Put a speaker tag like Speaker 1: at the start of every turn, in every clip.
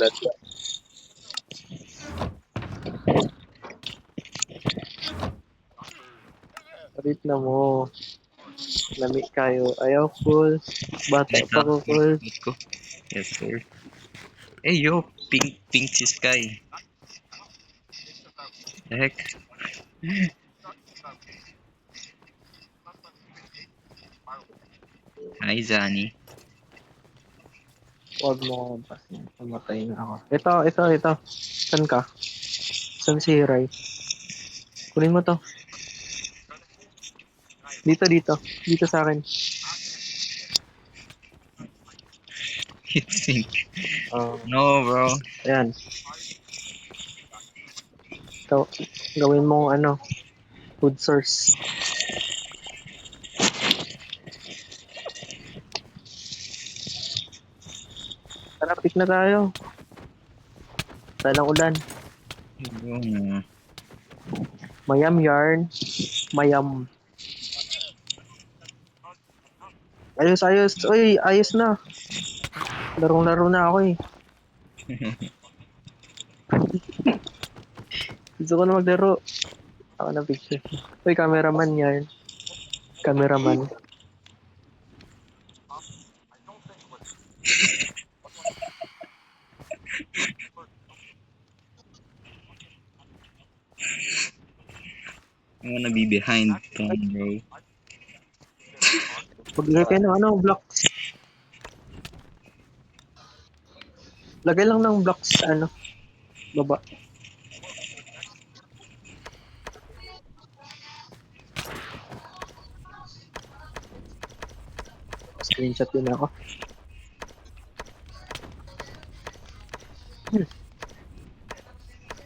Speaker 1: Lat. Parit na mo. Lami kayo. Ayaw, cool. Bata
Speaker 2: Ay,
Speaker 1: pa ko, cool.
Speaker 2: ko. Yes, sir. Hey, yo. Pink si Sky. The heck? Hi, Zani.
Speaker 1: Huwag mo kampasin. Pamatay na ako. Ito. Saan ka? Saan si Hiray? Kunin mo to. Dito. Dito sa akin.
Speaker 2: Hit sync.
Speaker 1: Oh,
Speaker 2: No, bro.
Speaker 1: ayan. Ito, gawin mong food source. Tara, pick na tayo. Talang ulan.
Speaker 2: Yung,
Speaker 1: Mayam yarn. Mayam. Ayos. Uy, ayos na. Larong-laro na ako eh. Gusto ko na maglaro. Ako na picture. Uy, cameraman yarn. Cameraman.
Speaker 2: I wanna be behind from, bro.
Speaker 1: Maglagay kayo ng blocks. Lagay lang ng blocks sa baba. Screenshot din ako.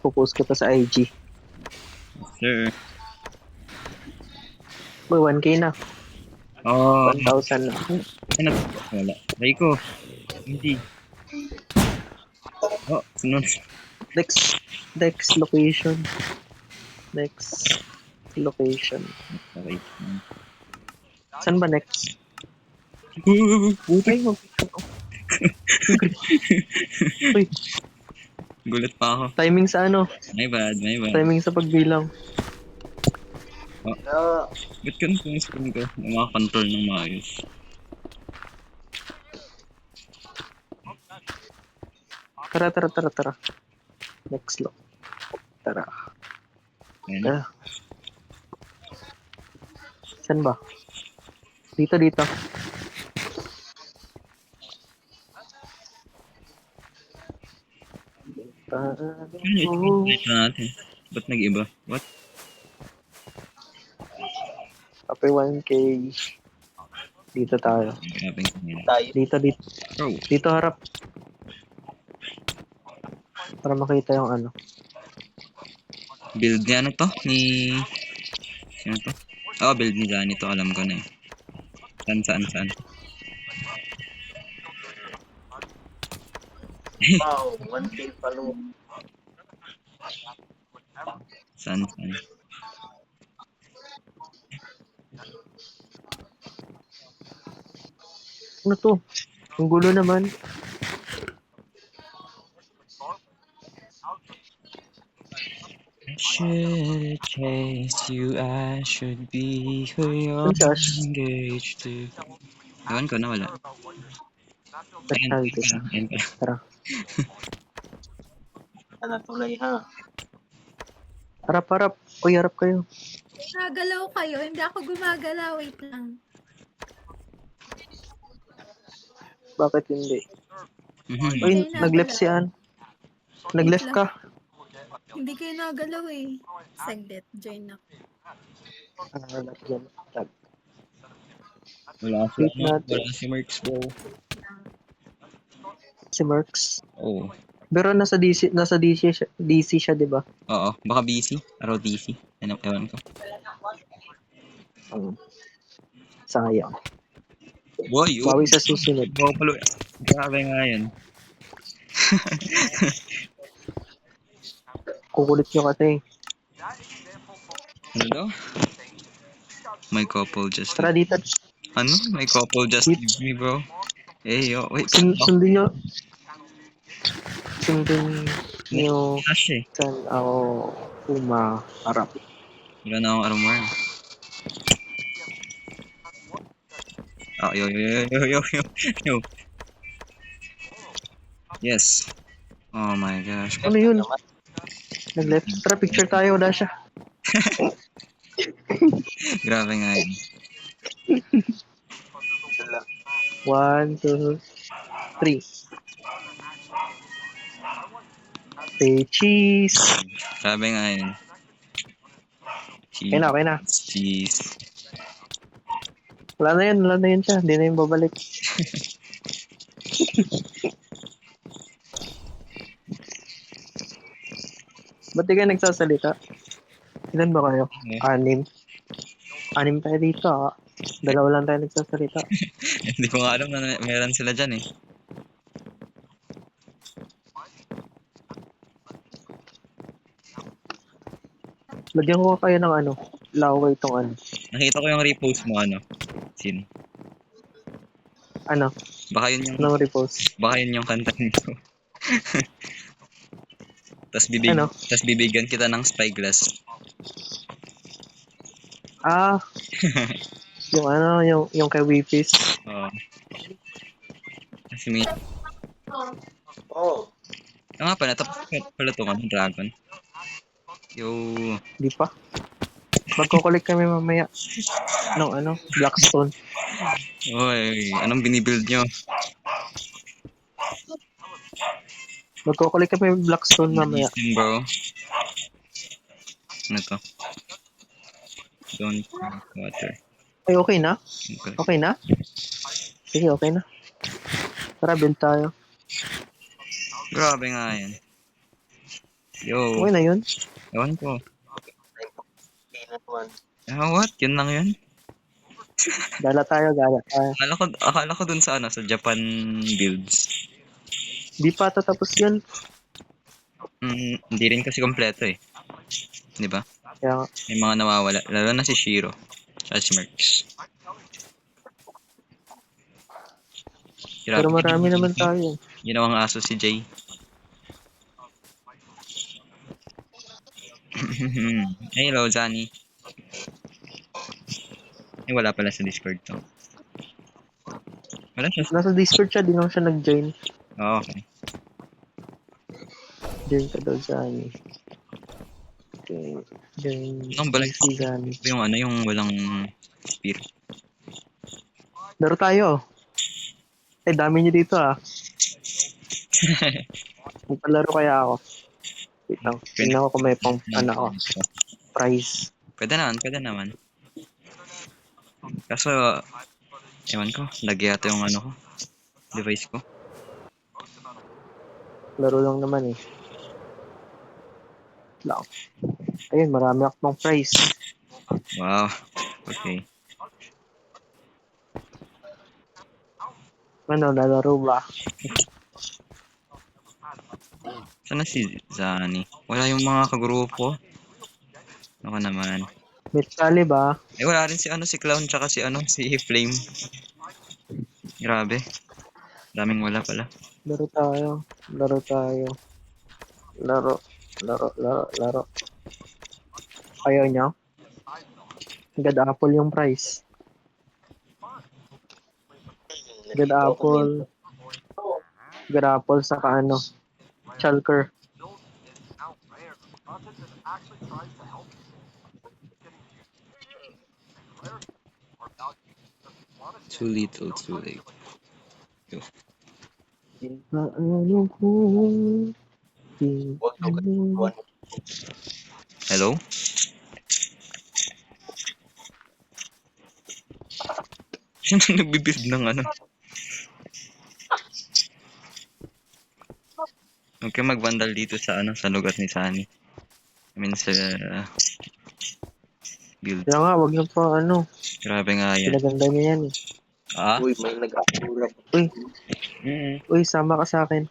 Speaker 1: Popost ko to sa IG.
Speaker 2: Sir.
Speaker 1: Boy, 1K na.
Speaker 2: Oh,
Speaker 1: 1,000 na.
Speaker 2: ano? Wala. Reiko. Hindi. Oh, sunod.
Speaker 1: Next location. Next location.
Speaker 2: Okay.
Speaker 1: Saan ba next?
Speaker 2: Putik.
Speaker 1: Ay, Uy,
Speaker 2: Gulat pa ako.
Speaker 1: timing sa
Speaker 2: My bad.
Speaker 1: Timing sa pagbilang.
Speaker 2: Ba't ganun yung screen ko? Makakontrol ng maayos.
Speaker 1: Tara. Next lock. Tara.
Speaker 2: Ayan.
Speaker 1: Saan ba? Dito.
Speaker 2: Ito natin. Ba't nag-iba? What?
Speaker 1: Kapag 1K. Dito tayo.
Speaker 2: Grabe nga.
Speaker 1: Dito.
Speaker 2: Bro,
Speaker 1: Dito harap. Para makita yung
Speaker 2: build ni ano to? Ni... Sino to? Oh, build ni Johnny to. Alam ko na eh. Saan?
Speaker 1: Wow, 1K palo.
Speaker 2: Saan?
Speaker 1: Ano to? Ang gulo naman.
Speaker 2: I should chase you, I should be who you're
Speaker 1: Saan si Ash?
Speaker 2: engaged to. Ewan ko na wala.
Speaker 1: Dito siya.
Speaker 2: Ayan ka.
Speaker 1: Tara. Tulay ha. Harap. Uy, harap kayo.
Speaker 3: Nagalaw kayo, hindi ako gumagalaw. Wait lang.
Speaker 1: Bakit hindi?
Speaker 2: Mhm.
Speaker 1: Uy,
Speaker 3: Hindi
Speaker 1: nag-left
Speaker 3: nagalaw.
Speaker 1: si Ann. Nag-left ka.
Speaker 3: Hindi kayo nagalaw eh. Saglit, join ako.
Speaker 1: Nag-left.
Speaker 2: Wala
Speaker 1: Wait natin.
Speaker 2: si Merx, bro.
Speaker 1: Si Merx.
Speaker 2: Oo.
Speaker 1: Pero nasa DC siya, 'di ba?
Speaker 2: Oo. Baka busy. Araw DC. Ewan ko.
Speaker 1: Sayang.
Speaker 2: Boy,
Speaker 1: Bawi sa susunod.
Speaker 2: Grabe nga yun.
Speaker 1: Kukulit nyo kasi.
Speaker 2: Ano daw? My couple just...
Speaker 1: Tara dito.
Speaker 2: Ano? My couple just leave me, bro. Hey, yo. Wait.
Speaker 1: Sundin nyo. team din niyo
Speaker 2: Flash eh.
Speaker 1: San ako harap.
Speaker 2: Wala na akong armor. Ah, yo. Yes. Oh my gosh.
Speaker 1: Ano yun? Nag-left. Tara, picture tayo, Dasha.
Speaker 2: Grabe nga yun.
Speaker 1: 1, 2, 3. Say cheese.
Speaker 2: Grabe nga yun.
Speaker 1: Okay na.
Speaker 2: Cheese.
Speaker 1: Wala na yun siya. Hindi na yun babalik. Ba't di kayo nagsasalita? Ilan ba kayo?
Speaker 2: Okay.
Speaker 1: 6. 6 tayo dito, ah. 2 lang tayo nagsasalita.
Speaker 2: Hindi ko nga alam na meron sila dyan eh.
Speaker 1: Lagyan ko kayo ng laway itong
Speaker 2: Nakita ko yung repost mo Sin. Baka yun yung
Speaker 1: Anong repost?
Speaker 2: baka yun yung kanta nito. Tapos bibigyan kita ng spyglass.
Speaker 1: Ah, yung kay Wipis.
Speaker 2: Oo. Kasi may
Speaker 1: Oh.
Speaker 2: nga pala tapos pala to dragon. Yo.
Speaker 1: Di pa. Magkukulik kami mamaya. Blackstone.
Speaker 2: Oy, anong binibuild nyo?
Speaker 1: Magkukulik kami Blackstone mamaya.
Speaker 2: Amazing, bro. Ano to? Don't drink water.
Speaker 1: Ay, okay na?
Speaker 2: Okay.
Speaker 1: Okay na? Sige, okay na. Tara, build tayo.
Speaker 2: Grabe nga yan. Yo.
Speaker 1: Okay na yun?
Speaker 2: Ewan ko. What? Yun lang yun?
Speaker 1: Gala tayo.
Speaker 2: Akala ko dun sa sa Japan builds.
Speaker 1: Di pa tatapos yun.
Speaker 2: Hindi rin kasi kompleto eh. Di ba?
Speaker 1: Kaya,
Speaker 2: May mga nawawala. Lalo na si Shiro. At si Merx.
Speaker 1: pero marami naman tayo.
Speaker 2: Ginawang aso si Jay. Hey, hello, Zani. Wala pala sa Discord to. Wala siya.
Speaker 1: Nasa Discord siya, di lang siya nag-join.
Speaker 2: Oh, okay.
Speaker 1: Join ka daw, Zani. Okay. Join
Speaker 2: Ang balik
Speaker 1: si Zani.
Speaker 2: yung yung walang spear.
Speaker 1: Laro tayo. Eh, dami niyo dito, ah. Magpalaro kaya ako. Wait lang. Tingnan ko kung may pang, prize.
Speaker 2: Pwede naman. Kaso, ewan ko, lagi yata yung ko, device ko.
Speaker 1: Laro lang naman, eh. Lang. Ayun, marami akong prize.
Speaker 2: Wow, okay.
Speaker 1: Nalaro ba?
Speaker 2: Sana si Zani? Wala yung mga kagrupo. Ako naman.
Speaker 1: Mitsali ba?
Speaker 2: Eh, wala rin si si Clown tsaka si si Flame. Grabe. Daming wala pala.
Speaker 1: Laro tayo. Laro. Ayaw niya? God Apple yung price. God Apple saka Chalker.
Speaker 2: Too little, too late. Yo. Hello? Sino nagbibuild ng Huwag kayo mag-vandal dito sa sa lugar ni Sunny. I mean sa build.
Speaker 1: Kaya nga, wag niyo pa
Speaker 2: Grabe nga yan.
Speaker 1: pinaganda niya yan, eh.
Speaker 2: Ah?
Speaker 1: Uy, may nag-aulap. Uy, sama ka sa akin.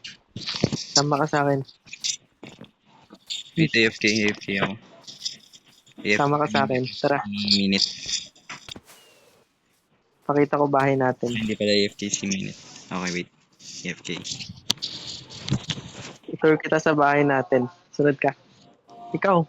Speaker 2: Wait, AFK ako.
Speaker 1: Sama ka sa akin. Tara,
Speaker 2: Minute.
Speaker 1: pakita ko bahay natin.
Speaker 2: Hindi pala AFK si Minute. Okay, wait. AFK.
Speaker 1: Tour kita sa bahay natin. Sunod ka. Ikaw.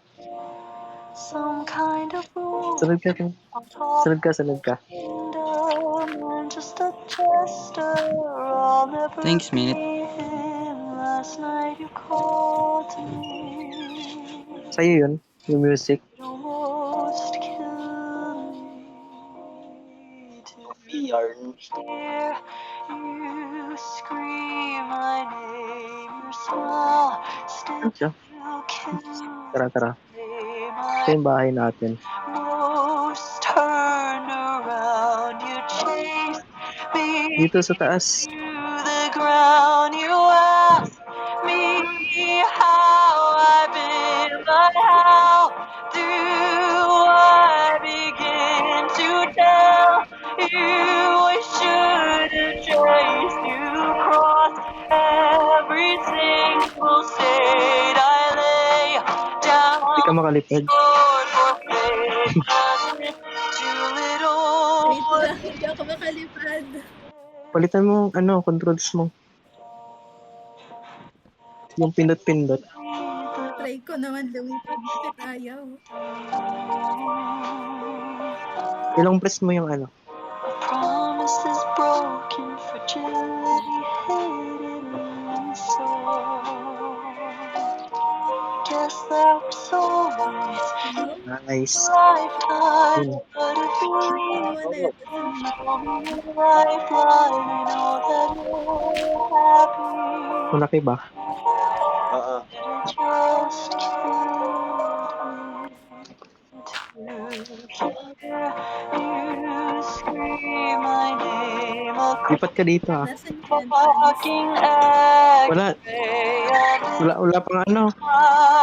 Speaker 4: Some kind of rule
Speaker 1: Sunod ka.
Speaker 4: on top
Speaker 1: Sunod ka.
Speaker 4: kingdom and just a jester. I'll never
Speaker 2: Thanks,
Speaker 4: be
Speaker 2: Minute.
Speaker 4: him. Last night you called me.
Speaker 1: Sa'yo yun, yung music.
Speaker 4: Almost killed me to hear you scream my name. Your smile still
Speaker 1: Ano siya?
Speaker 4: kills
Speaker 1: Tara.
Speaker 4: me.
Speaker 1: Ito yung bahay natin.
Speaker 4: Most turned around, you chased me
Speaker 1: Dito sa taas.
Speaker 4: to the ground. You asked me how I've been, but how do I begin to tell you I should have traced you across every single state I lay down.
Speaker 1: Hindi ka makalipad.
Speaker 3: Wait lang, hindi ako makalipad.
Speaker 1: Palitan mo, controls mo. Yung pindot-pindot.
Speaker 3: Try ko naman lumipad, bakit ayaw?
Speaker 1: Ilang press mo yung
Speaker 4: Promise is broken, fragility hidden inside. Guess that was always
Speaker 3: Ano?
Speaker 1: Nice.
Speaker 4: a lifetime,
Speaker 1: Yun.
Speaker 4: but if you leave
Speaker 3: Ano na yata sa minute?
Speaker 4: a lifeline, I know that you're happy.
Speaker 1: Malaki ba?
Speaker 4: It just killed me to hear you scream my name across
Speaker 1: Lipat ka dito
Speaker 3: Nasaan yung
Speaker 4: the
Speaker 3: entrance?
Speaker 4: fucking
Speaker 1: Wala.
Speaker 4: X-ray of
Speaker 1: Wala pang
Speaker 4: my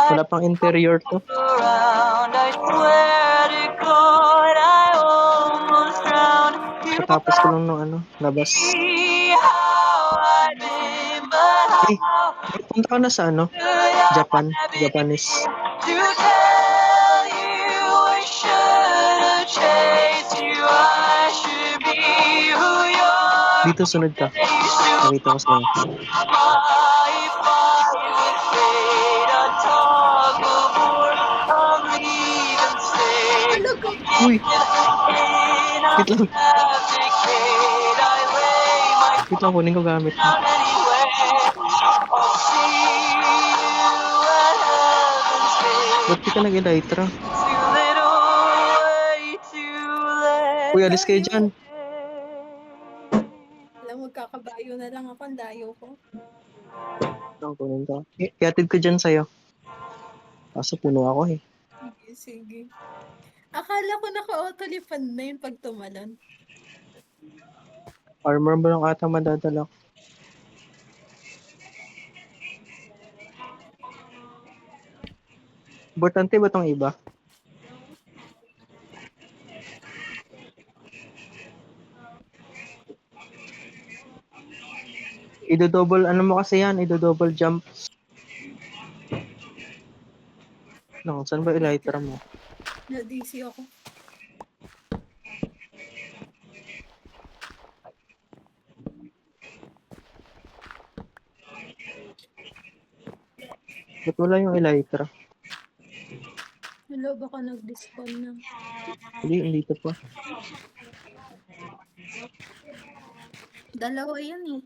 Speaker 1: Wala pang interior to.
Speaker 4: around. I swear to God, I almost drowned. You
Speaker 1: Katapos ko lang nung labas.
Speaker 4: see how I been, but
Speaker 1: Eh,
Speaker 4: how
Speaker 1: punta ka na sa Japan. Japanese.
Speaker 4: to tell you I should have chased you. I should be who you're
Speaker 1: Dito sunod ka.
Speaker 4: supposed to
Speaker 1: Nakita ko sa'yo.
Speaker 4: fight with fate, a tug of war, of leave and stay.
Speaker 3: Talaga?
Speaker 1: Uy!
Speaker 4: In a
Speaker 1: Wait lang.
Speaker 4: decade, I lay my
Speaker 1: Wait lang, kunin ko gamit mo.
Speaker 4: down anyway. I'll see you at heaven's gate.
Speaker 1: Ba't di ka nag-elytra?
Speaker 4: Too little, way too late.
Speaker 1: Uy, alis kayo dyan.
Speaker 3: Alam, magkakabayo na lang ako, ang layo ko.
Speaker 1: Ang kunin ko. Iatid ko dyan sa'yo. Kaso puno ako eh.
Speaker 3: Sige. Akala ko naka-autolipad na yun pag tumalon.
Speaker 1: Armor mo lang ata madadala ko. Importante ba tong iba? Ido-double, mo kasi yan? Ido-double jump. No, saan ba elytra mo?
Speaker 3: Na-DC ako.
Speaker 1: Ba't wala yung elytra?
Speaker 3: Hello, baka nag-despawn na.
Speaker 1: Hindi ito pa.
Speaker 3: Dalawa yan eh.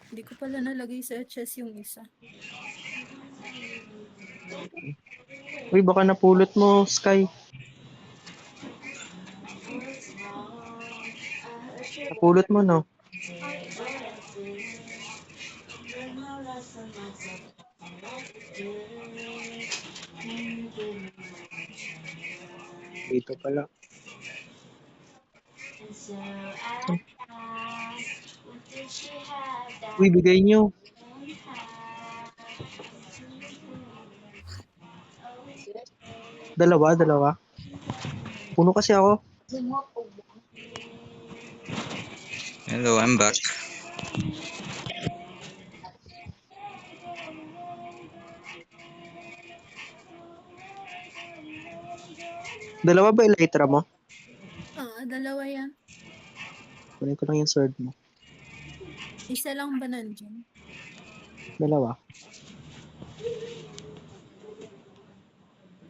Speaker 3: Hindi ko pala nalagay sa chest yung isa.
Speaker 1: Uy, baka napulot mo, Sky. Napulot mo, no? Dito pala. Uy, bigay nyo. Dalawa. Puno kasi ako.
Speaker 2: Hello, I'm back.
Speaker 1: Dalawa ba elytra mo?
Speaker 3: Dalawa yan.
Speaker 1: Kunin ko lang yung sword mo.
Speaker 3: Isa lang ba nandyan?
Speaker 1: Dalawa.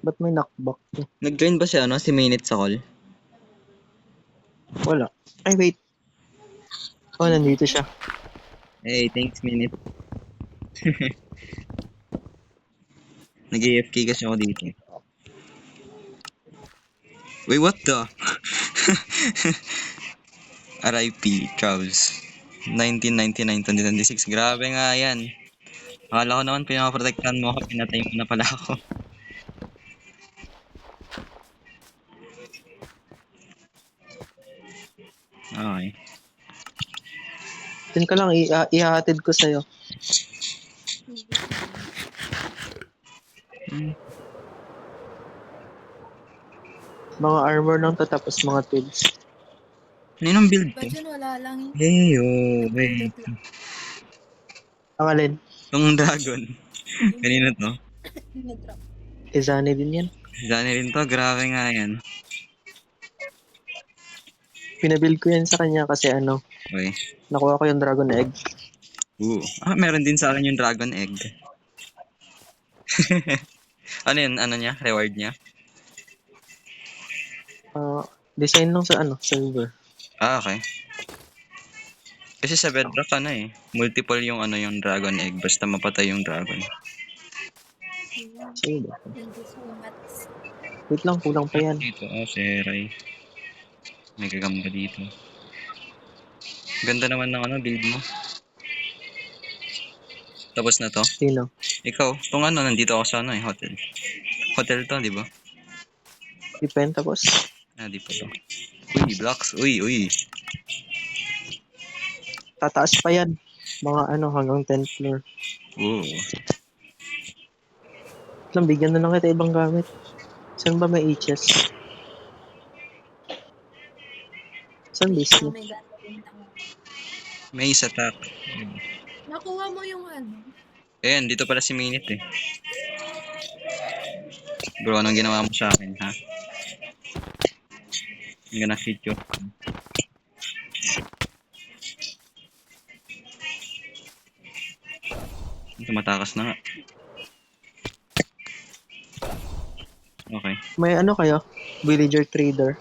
Speaker 1: Ba't may knockback to?
Speaker 2: Nag-join ba siya, si Minute sa call?
Speaker 1: Wala. Ay, wait. Oh, nandito siya.
Speaker 2: Hey, thanks, Minute. Nag-AFK kasi ako dito. Wait, what the? RIP, Charles. 1999-2026. Grabe nga yan. Akala ko naman pinaprotektahan mo ako, pinatay mo na pala ako. Okay.
Speaker 1: Yun ka lang, ihahatid ko sa'yo.
Speaker 2: Hmm.
Speaker 1: Mga armor lang to, tapos mga tools.
Speaker 2: Ano yung build
Speaker 3: Ba
Speaker 2: to?
Speaker 3: dyan wala lang yun.
Speaker 2: Hey, oh, wait.
Speaker 3: Napindot lang.
Speaker 1: Ang alin?
Speaker 2: Yung dragon. Kanina to.
Speaker 3: Yung nag-drop.
Speaker 1: Izani din yan.
Speaker 2: Dani rin to, grabe nga yan.
Speaker 1: Pinabuild ko yan sa kanya kasi
Speaker 2: Okay.
Speaker 1: nakuha ko yung dragon egg.
Speaker 2: Meron din sa akin yung dragon egg. Ano yun? Ano niya? Reward niya?
Speaker 1: Design lang sa server.
Speaker 2: Okay. Kasi sa Bedrock multiple yung yung dragon egg basta mapatay yung dragon.
Speaker 1: Sa'yo ba?
Speaker 3: Thank you so much.
Speaker 1: Wait lang, kulang pa yan.
Speaker 2: Dito, si Ray. May gagamba dito. Ganda naman ng build mo. Tapos na to.
Speaker 1: Sino?
Speaker 2: Ikaw, kung nandito ako sa hotel. Hotel to, di ba?
Speaker 1: Depend tapos.
Speaker 2: Di pa to. Uy, blocks. Uy.
Speaker 1: Tataas pa yan. Mga hanggang 10th floor.
Speaker 2: Oo.
Speaker 1: Lang, bigyan na lang kita ibang gamit. Saan ba may HS? Saan base
Speaker 3: Oh
Speaker 1: mo?
Speaker 3: my God. Ayun lang.
Speaker 2: May isa attack.
Speaker 3: Nakuha mo yung
Speaker 2: Ayan, dito pala si Minute Bro, anong ginawa mo sa akin, ha? I'm gonna hit you. Tumatakas na nga. Okay.
Speaker 1: May kayo? Villager trader.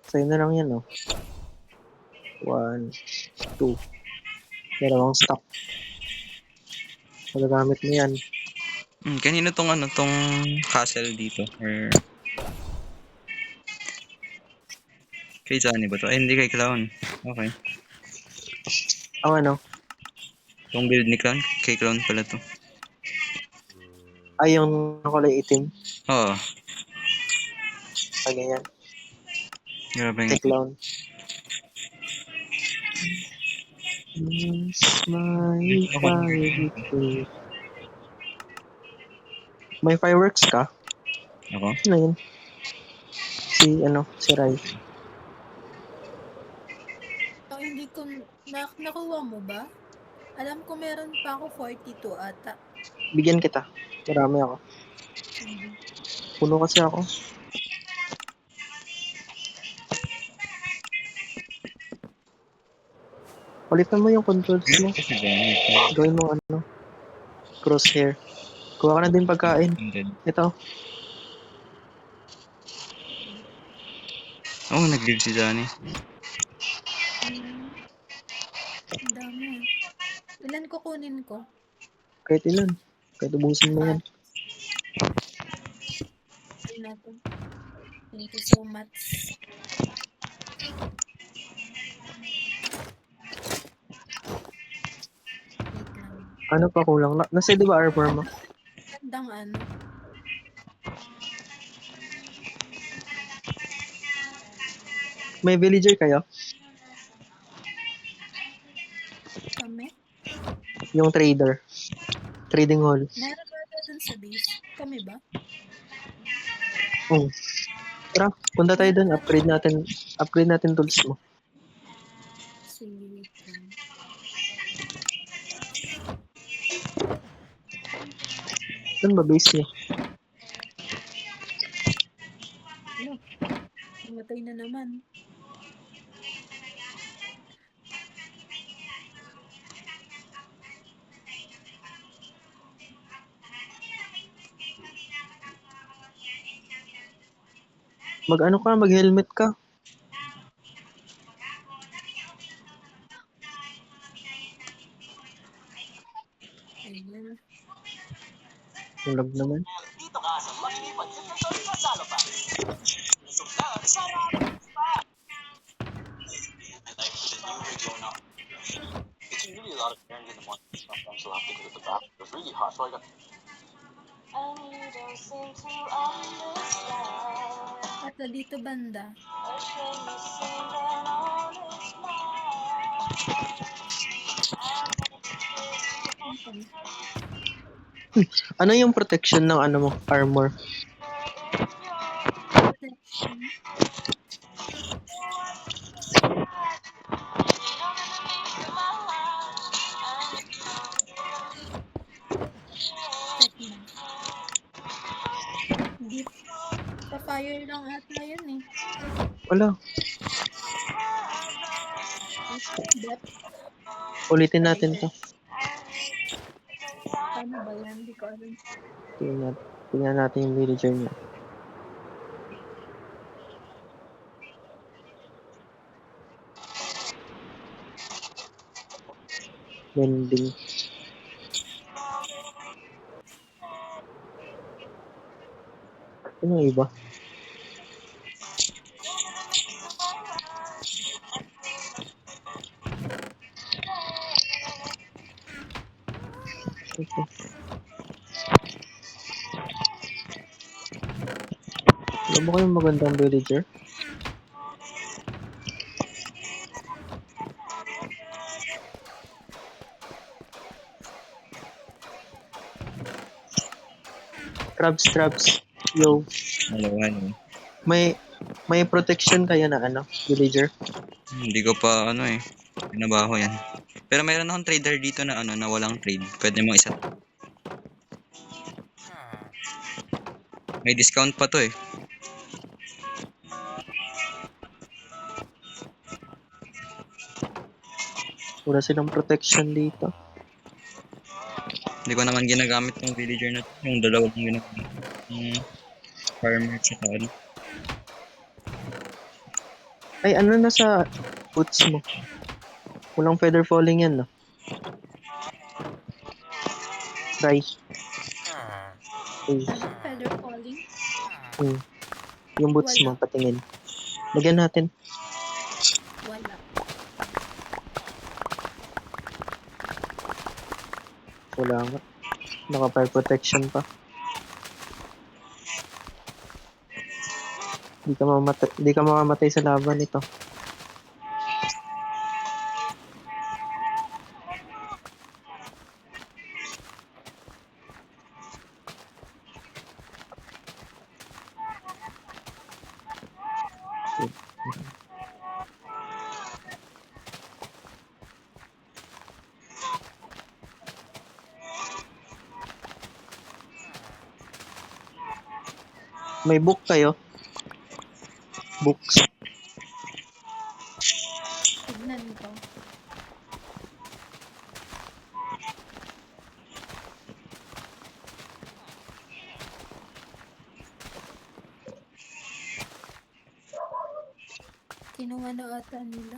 Speaker 1: Sa'yo na lang yan, 1, 2. Dalawang stock. Magagamit mo yan.
Speaker 2: Kanino tong castle dito? Or kay Johnny ba to? Ay, hindi kay Clown. Okay.
Speaker 1: Ang
Speaker 2: Tong build ni Clown, kay Clown pala to.
Speaker 1: ay yung kulay itim.
Speaker 2: Oo.
Speaker 1: Ganyan.
Speaker 2: Grabe nga.
Speaker 1: Clown. Yes, my fire. May fireworks ka?
Speaker 2: Ako?
Speaker 1: Ano yun? Si Rai.
Speaker 3: Hindi ko, nakuha mo ba? Alam ko meron pa ako 42 ata.
Speaker 1: Bigyan kita. Marami ako. Puno kasi ako. Palitan mo yung controls mo. Gawin mo crosshair. Kuha ka na din pagkain. Ito.
Speaker 2: Nag-build si Johnny.
Speaker 3: Ang dami. Ilan kukunin ko?
Speaker 1: Kahit ilan. Kahit ubusin mo yan.
Speaker 3: Ayun natin. Thank you so much. Wait lang.
Speaker 1: Ano pa kulang? Nasa di ba armor mo?
Speaker 3: Gandang
Speaker 1: May villager kayo?
Speaker 3: Kami?
Speaker 1: Yung trader. Trading hall.
Speaker 3: Meron ba dun sa base? Kami ba?
Speaker 1: Tara, punta tayo dun. Upgrade natin tools mo.
Speaker 3: Sige, wait lang.
Speaker 1: Saan ba base niya?
Speaker 3: Namatay na naman.
Speaker 1: Mag-ano ka, mag-helmet ka.
Speaker 3: Ayun.
Speaker 1: Ulag naman.
Speaker 4: Dito ka sa malilipad inventory na Zalopan. Busog na sa rapid pa. And I'm the new Region. It's really a lot of errands in the morning. Sometimes you'll have to go to the back. It's really hot, so I got. And you don't seem to understand.
Speaker 3: At dito banda.
Speaker 4: A shame you seem an honest man.
Speaker 3: Okay.
Speaker 1: Ano yung protection ng ano mo, armor?
Speaker 3: Protection. Check na. Hindi pa fire lang ata yun eh.
Speaker 1: Wala.
Speaker 3: Depth
Speaker 1: Ulitin natin to.
Speaker 3: Paano ba yan? Hindi ko alam.
Speaker 1: Tingnan natin yung villager niya. Mending. Ano yung iba? Okay. Wala ba kayong magandang villager? Traps. Yo,
Speaker 2: Hello.
Speaker 1: may protection kaya na ano, villager?
Speaker 2: Hindi ko pa ano eh. Pinabaho yan. Pero mayroon akong trader dito na ano na walang trade. Pwede mo isa. May discount pa to eh.
Speaker 1: Wala silang protection dito.
Speaker 2: Hindi ko naman ginagamit yung villager na to. Yung dalawa lang ginagamit. Yung farmer tsaka ano.
Speaker 1: Ay, ano na sa boots mo? Walang feather falling yan, no? Try. Ay,
Speaker 3: Feather falling?
Speaker 1: yung boots mo,
Speaker 3: Wala.
Speaker 1: patingin. Lagyan natin.
Speaker 3: Wala.
Speaker 1: Wala nga. Naka-fire protection pa. Di ka mamamatay sa laban nito. May book kayo? Books.
Speaker 3: Tignan ko. Kinuha na ata nila.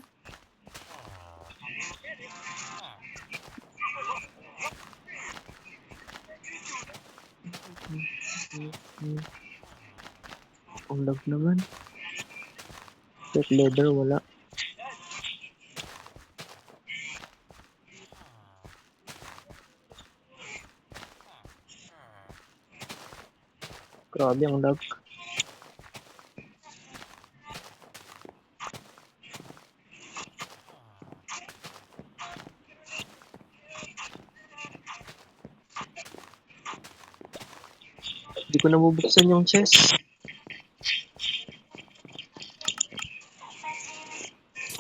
Speaker 1: Ang lag naman. Set leather, wala. Grabe ang lag. Hindi ko nabubuksan yung chest.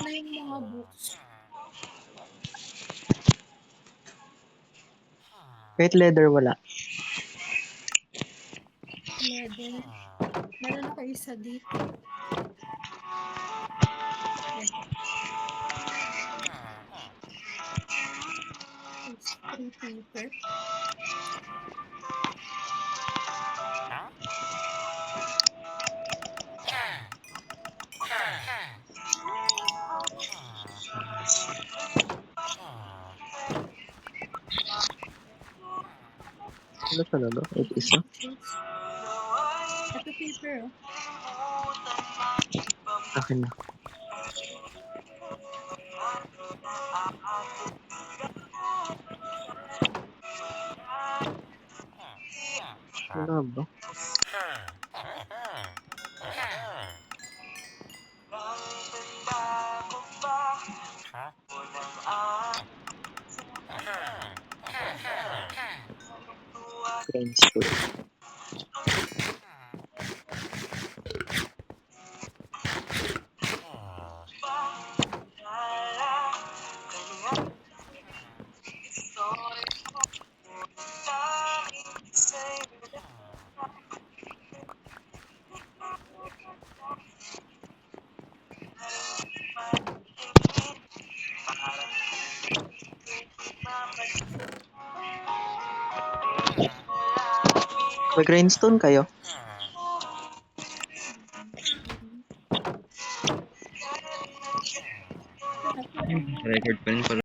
Speaker 3: Na yung mga books.
Speaker 1: Kahit leather, wala.
Speaker 3: Leather. Meron ako isa dito. Ito. It's free paper.
Speaker 1: Ano talaga? It is na.
Speaker 3: Ito paper, oh.
Speaker 1: Akin na. Wala ba? Grindstone. May grindstone kayo?
Speaker 2: Record pa rin pala.